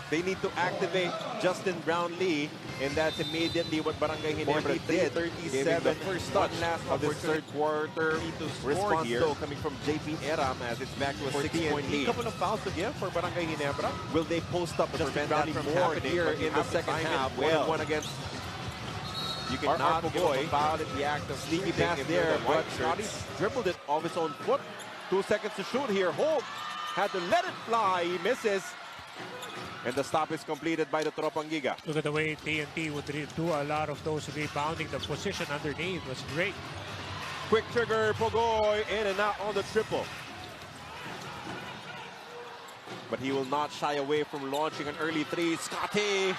They need to activate Justin Brownlee, and that's immediately what Barangay Ginebra did. 37, the first touch of this third quarter. Response though coming from JP Eram as it's back to a 6-point lead. Couple of fouls to give for Barangay Ginebra. Will they post up Justin Justin Brownlee Brownlee more happening here in the second half? Well, One against you cannot give up a foul in the act of sneaky shooting pass if there, you're the but white Scotty shirts. dribbled it off his own foot. 2 seconds to shoot here. Holt had to let it fly. He misses. And the stop is completed by the Tropang Giga. Look at the way TNT would do a lot of those rebounding. The position underneath was great. Quick trigger, Pogoy in and out on the triple. But he will not shy away from launching an early three. Scotty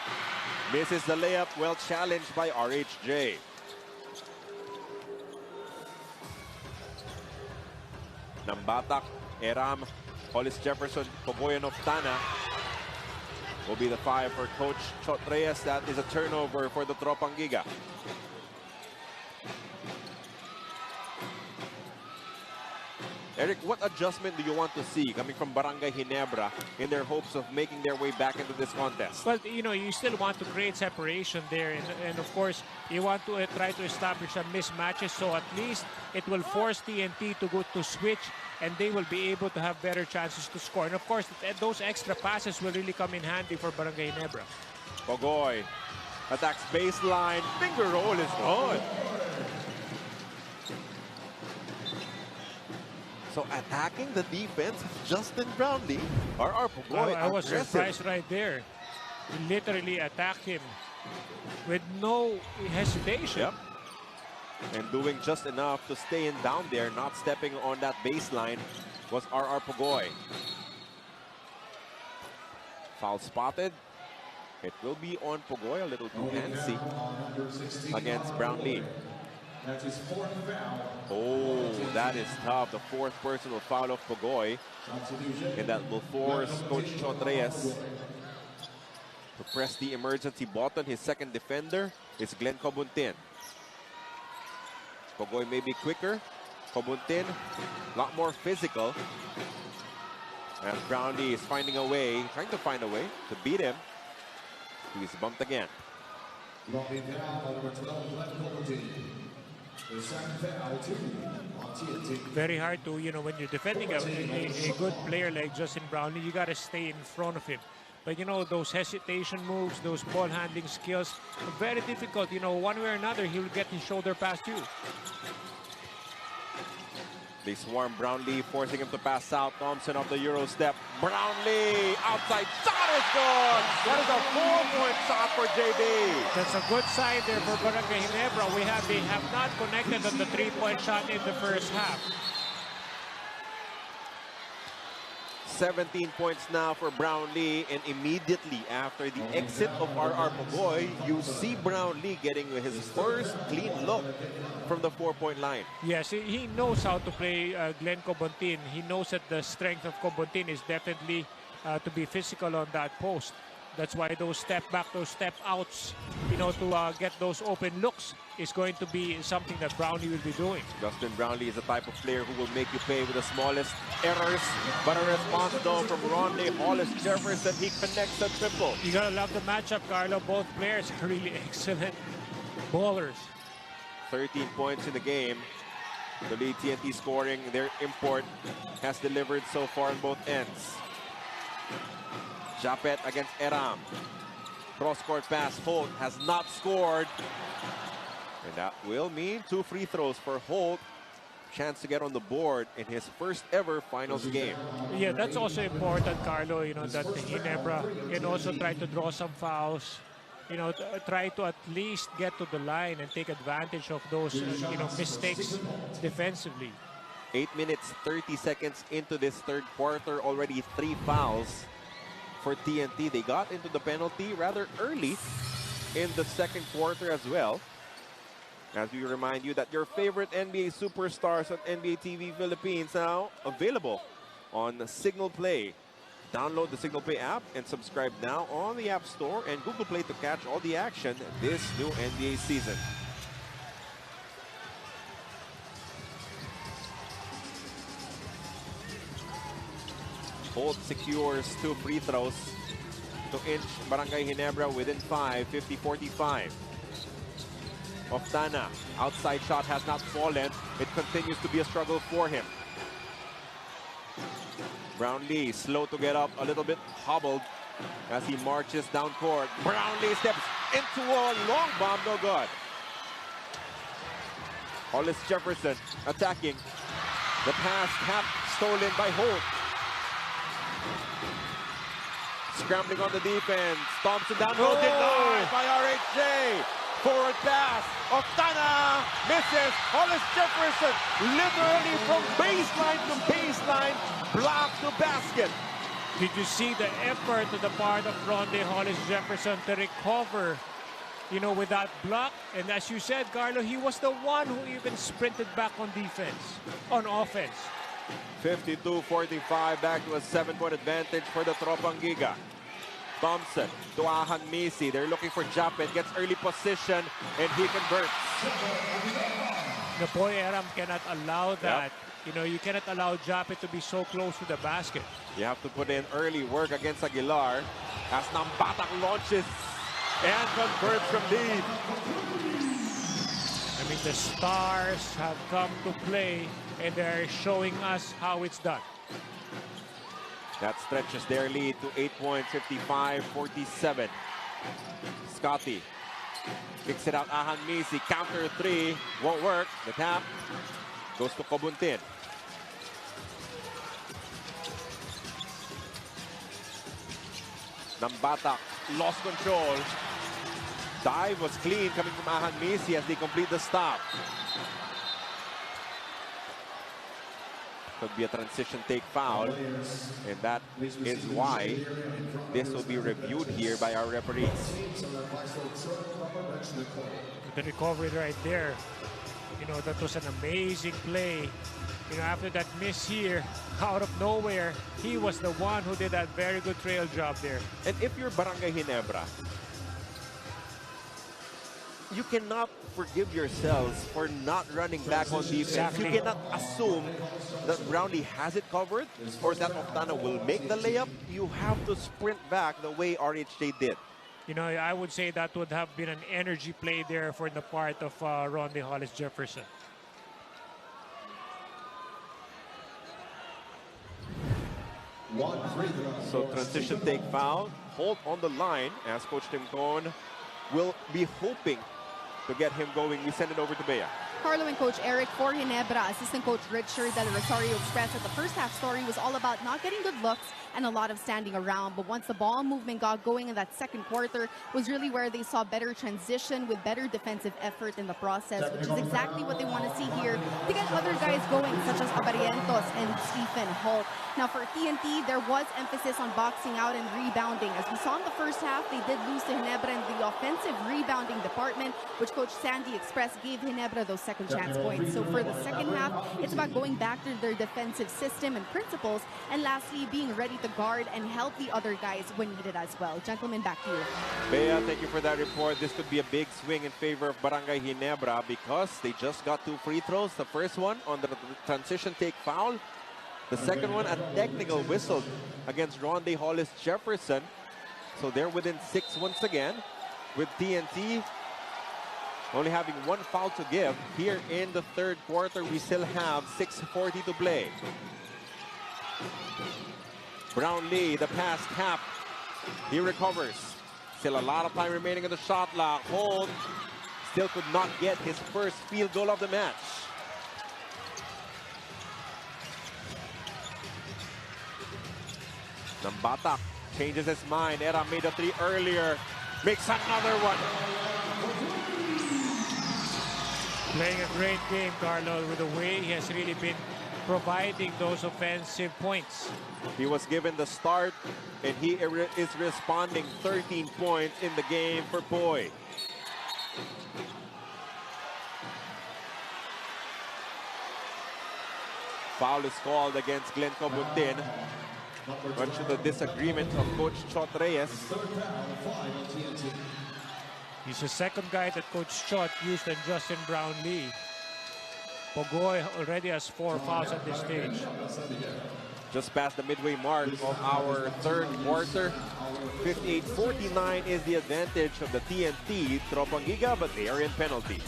misses the layup, well challenged by RHJ. Nambatak, Eram, Hollis Jefferson, Pogoy and Oftana will be the 5 for Coach Qrtr. That is a turnover for the Tropang Giga. Eric, what adjustment do you want to see coming from Barangay Ginebra in their hopes of making their way back into this contest? Well, you know, you still want to create separation there. And of course, you want to try to establish some mismatches. So at least it will force TNT to go to switch. And they will be able to have better chances to score. And of course, those extra passes will really come in handy for Barangay Ginebra. Pogoy attacks baseline. Finger roll is good. So attacking the defense is Justin Brownlee. Pogoy I was surprised right there. He literally attacked him with no hesitation. Yep. And doing just enough to stay in down there, not stepping on that baseline, was Pogoy. Foul spotted. It will be on Pogoy, a little too handsy against Brownlee. Oh, that is tough. The 4th personal foul of Pogoy. And that will force Coach Qrtr to press the emergency button. His second defender is Glenn Cobuntin. Pogoy may be quicker. Cobuntin, a lot more physical. And Brownlee is trying to find a way to beat him. He's bumped again. Very hard to, you know, when you're defending a good player like Justin Brownlee, you got to stay in front of him. But, you know, those hesitation moves, those ball handling skills, very difficult. You know, one way or another, he'll get his shoulder past you. They swarm Brownlee, forcing him to pass out. Thompson off the Euro step. Brownlee, outside shot is good. That is a 4-point shot for JB. That's a good sign there for Barangay Ginebra. They have not connected on the 3-point shot in the first half. 17 points now for Brownlee, and immediately after the exit of Pogoy, you see Brownlee getting his first clean look from the 4-point line. Yes, he knows how to play Glenn Cobuntin. He knows that the strength of Cobuntin is definitely to be physical on that post. That's why those step back, those step outs, you know, to get those open looks is going to be something that Brownlee will be doing. Justin Brownlee is the type of player who will make you pay with the smallest errors. But a response though from Ronde Hollis Jefferson, he connects the triple. You gotta love the matchup, Carlo. Both players are really excellent ballers. 13 points in the game. The lead TNT scoring, their import has delivered so far on both ends. Japet against Eram. Cross-court pass, Holt has not scored. And that will mean 2 free throws for Holt. Chance to get on the board in his first ever finals game. Yeah, that's also important, Carlo, you know, that Ginebra can also try to draw some fouls. You know, try to at least get to the line and take advantage of those, you know, mistakes defensively. 8 minutes, 30 seconds into this third quarter, already 3 fouls for TNT. They got into the penalty rather early in the second quarter as well. As we remind you that your favorite NBA superstars on NBA TV Philippines now available on Signal Play. Download the Signal Play app and subscribe now on the App Store and Google Play to catch all the action this new NBA season. Holt secures 2 free throws. to inch Barangay Ginebra within 5, 50-45. Oftana, outside shot has not fallen. It continues to be a struggle for him. Brownlee slow to get up, a little bit hobbled as he marches down court. Brownlee steps into a long bomb, no good. Hollis Jefferson attacking. The pass half stolen by Holt. Scrambling on the defense. Thompson down low, denied by RHJ. Forward pass. Oftana misses. Hollis Jefferson literally from baseline to baseline. Block to basket. Did you see the effort on the part of Ronde Hollis Jefferson to recover, you know, with that block? And as you said, Carlo, he was the one who even sprinted back on defense, on offense. 52-45, back to a 7-point advantage for the Tropang Giga. Thompson to Ahan Misi. They're looking for Japet. Gets early position and he converts. The boy Aram cannot allow that. Yep. You know, you cannot allow Japet to be so close to the basket. You have to put in early work against Aguilar as Nambatak launches and converts from deep. I mean, the stars have come to play and they're showing us how it's done. That stretches their lead to 8 points, 55-47. Scotty kicks it out. Ahan Misi, counter three, won't work. The tap goes to Kobuntin. Nambatak lost control. Dive was clean coming from Ahan Misi as they complete the stop. Could be a transition take foul, and that is why this will be reviewed here by our referees. The recovery right there, you know, that was an amazing play. You know, after that miss here, out of nowhere, he was the one who did that very good trail job there. And if you're Barangay Ginebra, you cannot forgive yourselves for not running back on defense. Exactly. You cannot assume that Brownlee has it covered or that Oftana will make the layup. You have to sprint back the way RHJ did. You know, I would say that would have been an energy play there for the part of Ronde Hollis Jefferson. So transition take foul. Hold on the line as Coach Tim Cohn will be hoping to get him going. We send it over to Bea. Carlo and Coach Eric for Ginebra. Assistant Coach Richard del Rosario expressed that the first half story was all about not getting good looks and a lot of standing around. But once the ball movement got going in that second quarter was really where they saw better transition with better defensive effort in the process, which is exactly what they want to see here to get other guys going, such as Abarientos and Stephen Holt. Now for TNT, there was emphasis on boxing out and rebounding. As we saw in the first half, they did lose to Ginebra in the offensive rebounding department, which Coach Sandy expressed gave Ginebra those second chance points. So for the second half, it's about going back to their defensive system and principles, and lastly, being ready to guard and help the other guys when needed as well. Gentlemen, back to you. Bea, thank you for that report. This could be a big swing in favor of Barangay Ginebra because they just got 2 free throws. The first one on the transition take foul. The second one, a technical whistle against Ronde Hollis Jefferson. So they're within 6 once again, with TNT only having 1 foul to give. Here in the third quarter, we still have 6:40 to play. Brownlee, the pass tap. He recovers. Still a lot of time remaining in the shot clock. Hold. Still could not get his first field goal of the match. Nambatak changes his mind. Era made a 3 earlier. Makes another one. Playing a great game, Carlo, with the way he has really been providing those offensive points. He was given the start, and he is responding. 13 points in the game for Boy. Foul is called against Glenn Kobuntin. Much to the disagreement of Coach Chot Reyes. He's the second guy that Coach Chot used on Justin Brownlee. Pogoy already has 4 fouls at this stage. Just past the midway mark of our third quarter. 58-49 is the advantage of the TNT Tropangiga, but they are in penalty.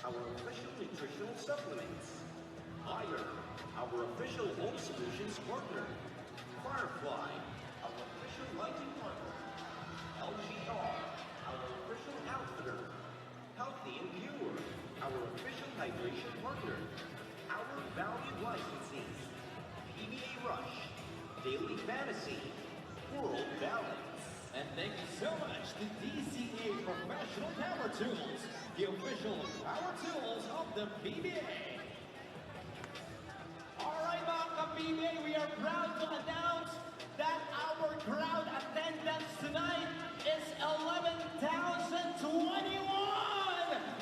Our official nutritional supplements. Fire, our official home solutions partner. Firefly, our official lighting partner. LGR, our official outfitter. Healthy and Pure, our official hydration partner. Our valued licensees. PBA Rush, Daily Fantasy, World Balance. And thank you so much to DCA Professional Power Tools, the official power tools of the PBA. All right, mga PBA, we are proud to announce that our crowd attendance tonight is 11,021.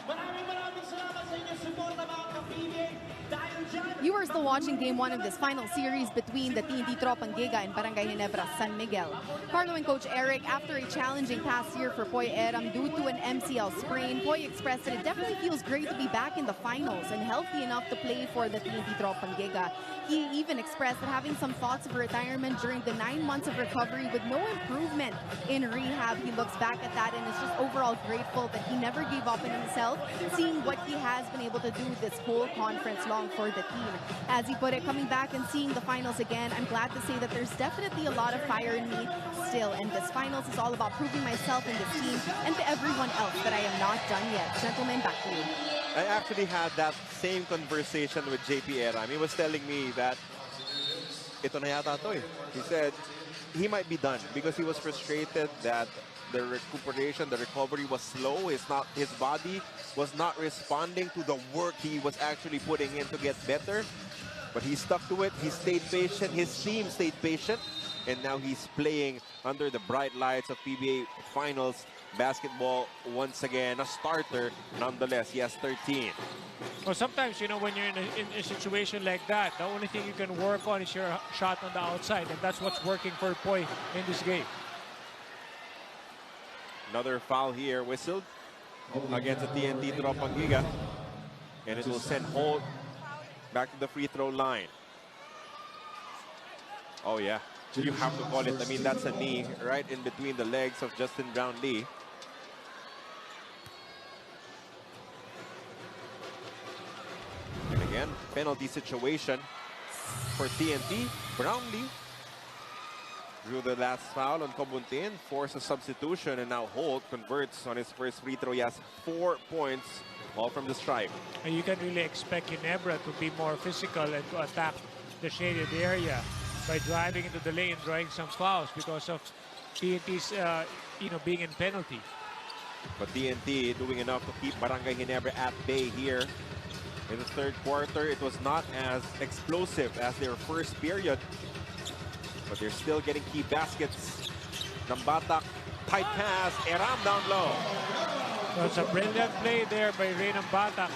Maraming salamat sa inyong suporta, mga PBA. Dahil dyan, You are still watching Game 1 of this final series between the TNT Tropangiga and Barangay Ginebra San Miguel. Carlo and Coach Eric, after a challenging past year for Poy Eram due to an MCL sprain, Poy expressed that it definitely feels great to be back in the finals and healthy enough to play for the TNT Tropangiga. He even expressed that having some thoughts of retirement during the 9 months of recovery with no improvement in rehab, he looks back at that and is just overall grateful that he never gave up in himself, seeing what he has been able to do this whole conference long for the team. As he put it, coming back and seeing the finals again, I'm glad to say that there's definitely a lot of fire in me still, and this finals is all about proving myself in this team and to everyone else that I am not done yet. Gentlemen, back to you. I actually had that same conversation with JP Eram. He was telling me that ito na yata to eh. He said he might be done because he was frustrated that the recuperation, the recovery was slow. His body was not responding to the work he was actually putting in to get better. But he stuck to it. He stayed patient. His team stayed patient. And now he's playing under the bright lights of PBA Finals basketball once again. A starter, nonetheless. He has 13. Well, sometimes, you know, when you're in a situation like that, the only thing you can work on is your shot on the outside. And that's what's working for Poy in this game. Another foul here whistled against the TNT Tropangiga. And it will send Holt back to the free throw line. Oh, yeah. You have to call it. I mean, that's a knee right in between the legs of Justin Brownlee. And again, penalty situation for TNT. Brownlee drew the last foul on Cobuntin, forced a substitution, and now Holt converts on his first free throw. He has 4 points, all from the stripe. And you can really expect Ginebra to be more physical and to attack the shaded area by driving into the lane, drawing some fouls because of TNT's, being in penalty. But TNT doing enough to keep Barangay Ginebra at bay here. In the third quarter, it was not as explosive as their first period, but they're still getting key baskets. Nambatak, tight pass, Eram down low. So it's a brilliant play there by Ray Nambatak.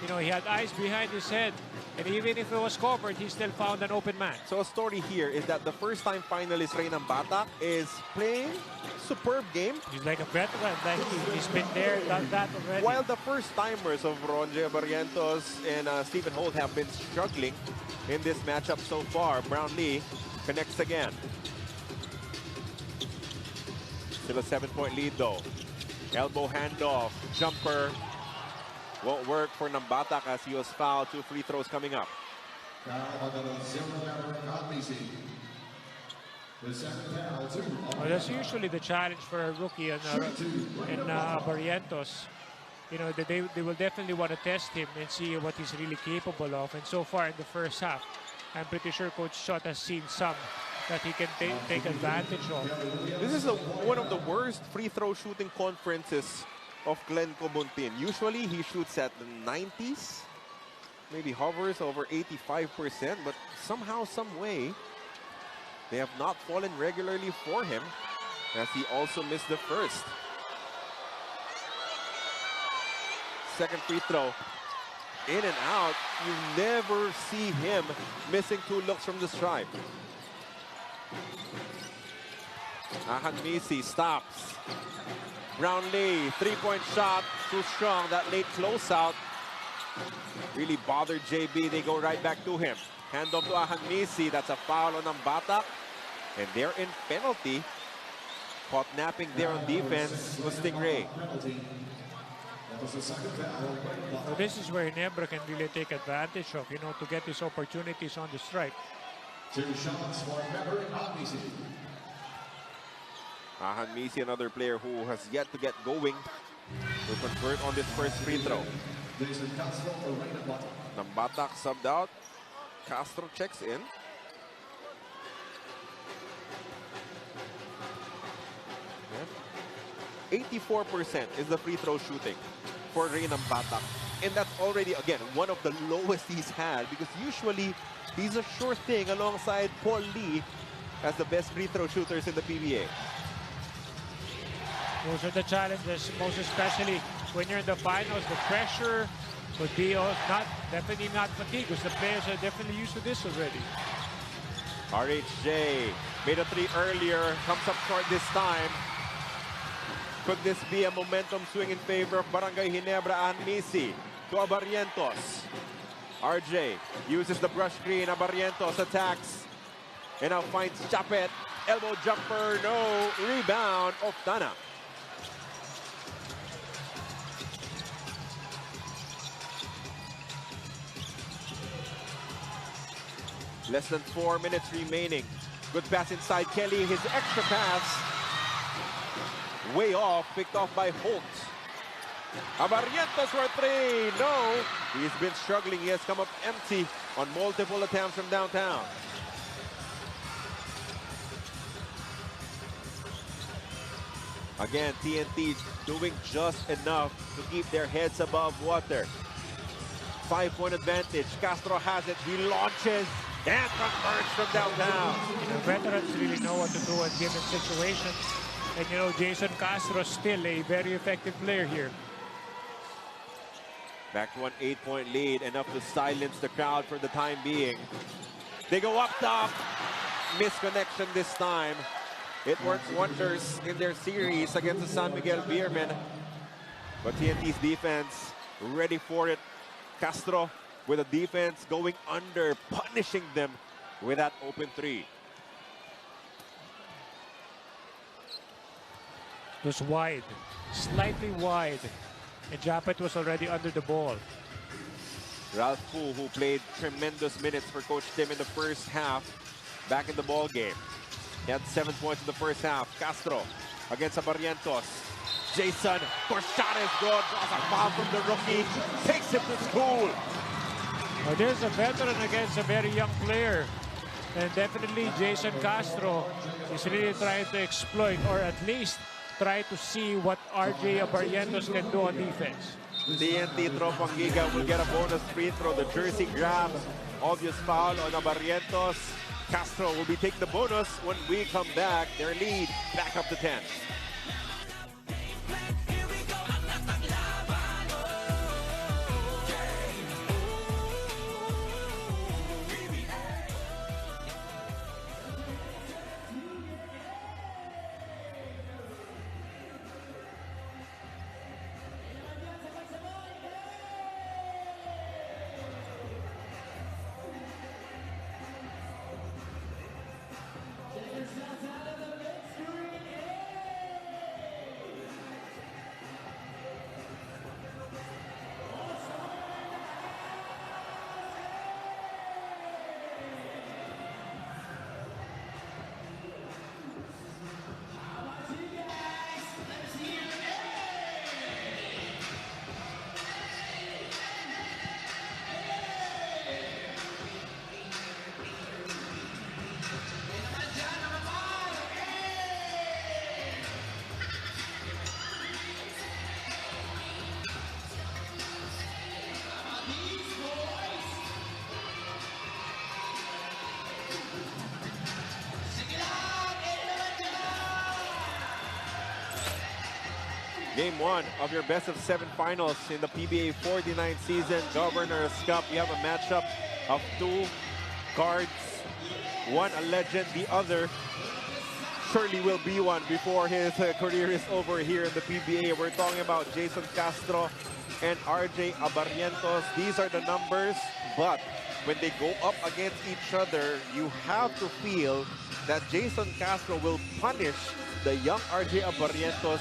You know, he had eyes behind his head, and even if it was covered, he still found an open man. So a story here is that the first-time finalist Ray Nambatak is playing superb game. He's like a veteran, like he's been there, done that already. While the first-timers of Ronje Barrientos and Stephen Holt have been struggling in this matchup so far, Brownlee connects again. Still a 7-point lead though. Elbow handoff, jumper. Won't work for Nambatak as he was fouled. 2 free throws coming up. Well, that's usually the challenge for a rookie in Barrientos. You know, they will definitely want to test him and see what he's really capable of. And so far in the first half, I'm pretty sure Coach Shot has seen some that he can take advantage of. This is one of the worst free throw shooting conferences of Glenn Cobuntin. Usually he shoots at the 90s, maybe hovers over 85%, but somehow, some way, they have not fallen regularly for him as he also missed the first. second free throw. In and out. You never see him missing 2 looks from the stripe. Ahanmisi stops. Brownlee, 3-point shot, too strong. That late closeout really bothered JB. They go right back to him. Hand off to Ahanmisi. That's a foul on Batak. And they're in penalty. Caught napping there on defense was Stingray. So this is where Gnbr can really take advantage of, you know, to get these opportunities on the stripe. 2 shots for Gnbr and Ahanmisi. Ahanmisi, another player who has yet to get going, will convert on this first free throw. Batak subbed out. Castro checks in. 84% is the free throw shooting for Reynam Batak. And that's already, again, one of the lowest he's had, because usually he's a sure thing alongside Paul Lee as the best free throw shooters in the PBA. Those are the challenges, most especially when you're in the finals. The pressure would be definitely not fatigue, because the players are definitely used to this already. RHJ made a 3 earlier, comes up short this time. Could this be a momentum swing in favor of Barangay Ginebra and Misi to Abarrientos? RJ uses the brush screen. Abarrientos attacks and now finds Chapet. Elbow jumper, no. Rebound of Tana. Less than 4 minutes remaining. Good pass inside Kelly. His extra pass way off, picked off by Holt. Abarrientos for 3. No. He's been struggling. He has come up empty on multiple attempts from downtown. Again, TNT doing just enough to keep their heads above water. 5-point advantage. Castro has it. He launches and converts from downtown. You know, veterans really know what to do in given situations. And you know, Jason Castro still a very effective player here. Back to an 8-point lead, enough to silence the crowd for the time being. They go up top. Misconnection this time. It works wonders in their series against the San Miguel Beermen. But TNT's defense ready for it. Castro with a defense going under, punishing them with that open 3. It was wide, slightly wide, and Japet was already under the ball. Ralph Fu, who played tremendous minutes for Coach Tim in the first half, back in the ball game. He had 7 points in the first half. Castro against Abarrientos. Jason, for shot is good. Draws a foul from the rookie. Takes him to school. Well, there's a veteran against a very young player. And definitely Jason Castro is really trying to exploit, or at least try to see what RJ Abarrientos can do on defense. TNT Tropang Giga will get a bonus free throw. The jersey grab. Obvious foul on Abarrientos. Castro will be taking the bonus when we come back. Their lead back up to 10. Game 1 of your best of 7 finals in the PBA 49 season, Governor's Cup. You have a matchup of 2 cards, one a legend, the other surely will be one before his career is over here in the PBA. We're talking about Jason Castro and RJ Abarrientos. These are the numbers, but when they go up against each other, you have to feel that Jason Castro will punish the young RJ Abarrientos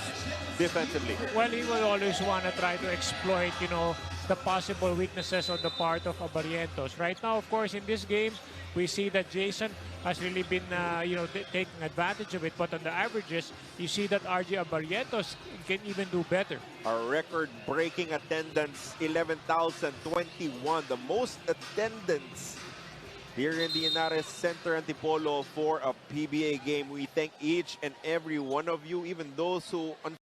defensively. Well, he will always want to try to exploit, you know, the possible weaknesses on the part of Abarrientos. Right now, of course, in this game, we see that Jason has really been, you know, taking advantage of it. But on the averages, you see that RJ Abarrientos can even do better. A record-breaking attendance, 11,021, the most attendance here in the Inares Center Antipolo for a PBA game. We thank each and every one of you, even those who